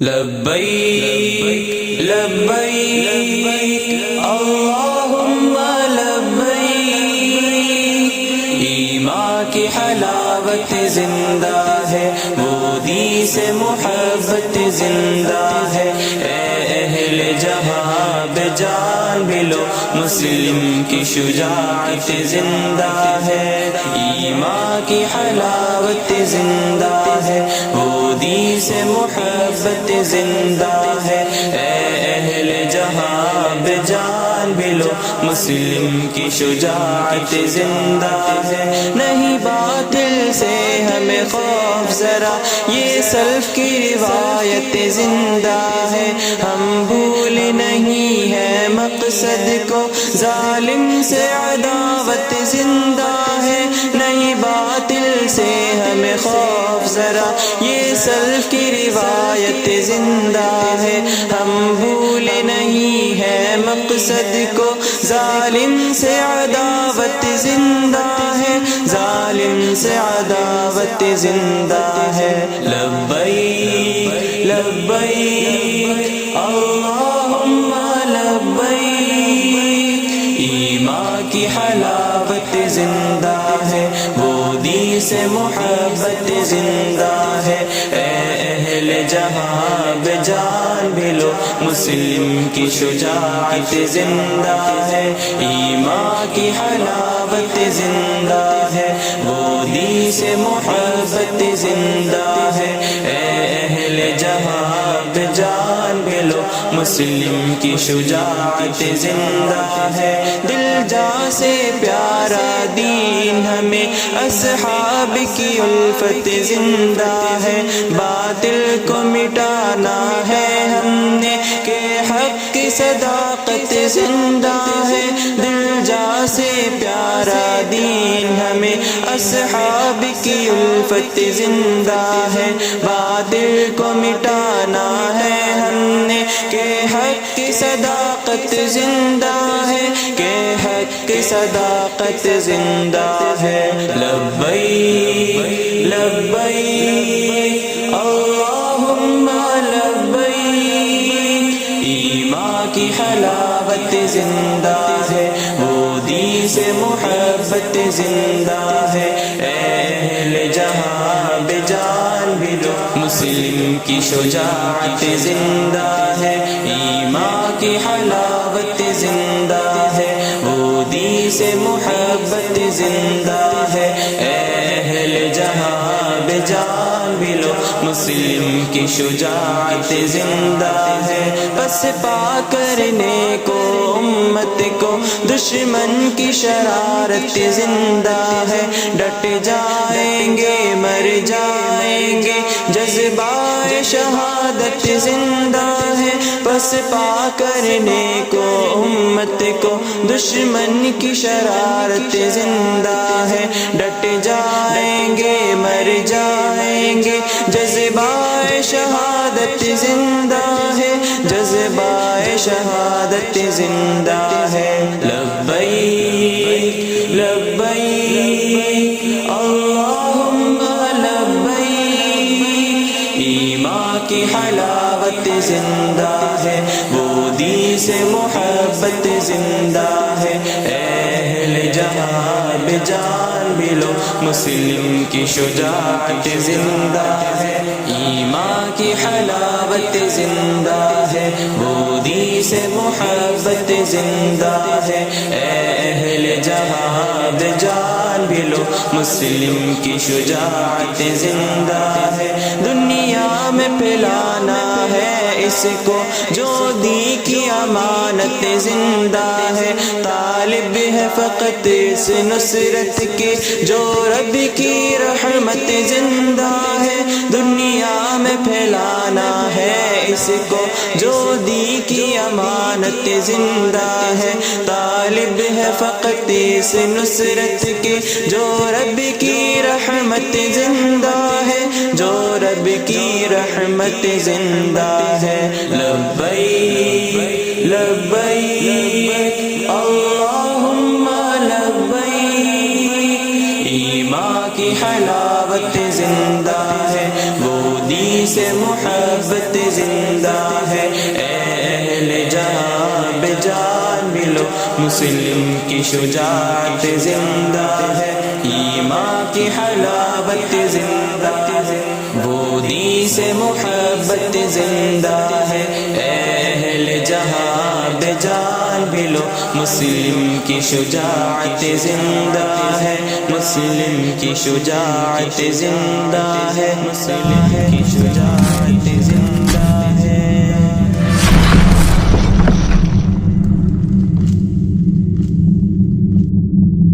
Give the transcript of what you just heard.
لبیک لبیک اللہم لبیک، ایمان کی حلاوت زندہ ہے، وہ دی سے محبت زندہ ہے، اے اہل جہاں بے جان بھی لو، مسلم کی شجاعت زندہ ہے، ایمان کی حلاوت زندہ ہے، وہ دی سے محبت زندہ ہے، اے اہل جہاں بے جان بھی لو، مسلم کی شجاعت زندہ ہے، نہیں باطل سے ہمیں خوف ذرا، یہ سلف کی روایت زندہ ہے، ہم بھول نہیں ہے مقصد کو، ظالم سے عداوت زندہ ہے، نہیں باطل سے ہمیں خوف ذرا، یہ سلف کی روایت زندہ ہے، ہم بھول نہیں ہے مقصد کو، ظالم سے عداوت زندہ ہے، ظالم سے عداوت زندہ ہے، لبیک لبیک اللہم لبیک، ایمان کی حلاوت زندہ ہے، وہ دی سے محبت زندہ ہے، اے اہل جہاں بے جان بھی لو، مسلم کی شجاعت زندہ ہے، ایمان کی حلاوت زندہ ہے، وہ دی سے محبت زندہ ہے، اے اہل جہاں بے جان بھی لو، مسلم کی شجاعت زندہ ہے، دل جا سے پیارا دین ہمیں، اصحاب کی الفت زندہ ہے، باطل کو مٹانا ہے ہم نے، کہ حق کی صداقت زندہ ہے، دل جا سے پیارا دین ہمیں، اصحاب کی الفت زندہ ہے، باطل کو مٹانا ہے ہم نے، کہ حق کی صداقت زندہ ہے، کہ حق کی صداقت زندہ ہے، لبیک لبیک اللہم لبیک، ایمان کی حلاوت زندہ ہے، وہ دی سے محبت زندہ ہے، اے اہل جہاں بے جان بھی لو، مسلم کی شجاعت زندہ ہے، ایمان کی حلاوت زندہ ہے، وہ دی سے محبت زندہ ہے، اے اہل جہاں بے جان بھی لو، مسلم کی شجاعت زندہ ہے، بس پا کرنے کو امت کو دشمن کی شرارت زندہ ہے، ڈٹ جائیں گے مر جائیں گے، جذبہ شہادت زندہ ہے، بس پا کرنے کو امت کو دشمن کی شرارت زندہ ہے، ڈٹ جائیں گے مر جائیں گے، جذبہ شہادت زندہ ہے، جذبہ شہادت زندہ ہے، لبیک لبیک اللہم لبیک، ایمان کی حلاوت زندہ ہے، وہ دی سے محبت زندہ ہے، اے اہل جہاں بے جان بھی لو، مسلم کی شجاعت زندہ ہے، ایمان کی حلاوت زندہ ہے، وہ دی سے محبت زندہ ہے، اے اہل جہاں بے جان بھی لو، مسلم کی شجاعت زندہ ہے، دنیا میں پھیلانا ہے اس کو جو دی کی امانت زندہ ہے، طالب ہے فقط اس نصرت کی جو رب کی رحمت زندہ ہے، دنیا میں پھیلانا ہے اس کو جو دی کی امانت زندہ ہے، طالب ہے فقط اس نصرت کی جو رب کی رحمت زندہ ہے، جو رب کی رحمت زندہ ہے، لبیک لبیک اللہم لبیک، ایمان کی حلاوت زندہ ہے، وہ دی سے محبت زندہ ہے، اے اہل جہاں بجان ملو، مسلم کی شجاعت زندہ ہے، ایمان کی حلاوت زندہ ہے، بودی سے محبت زندہ ہے، اے اہل جہاں بجان ملو، مسلم کی شجاعت زندہ ہے، مسلم کی شجاعت زندہ ہے، مسلم کی شجاعت زندہ ہے۔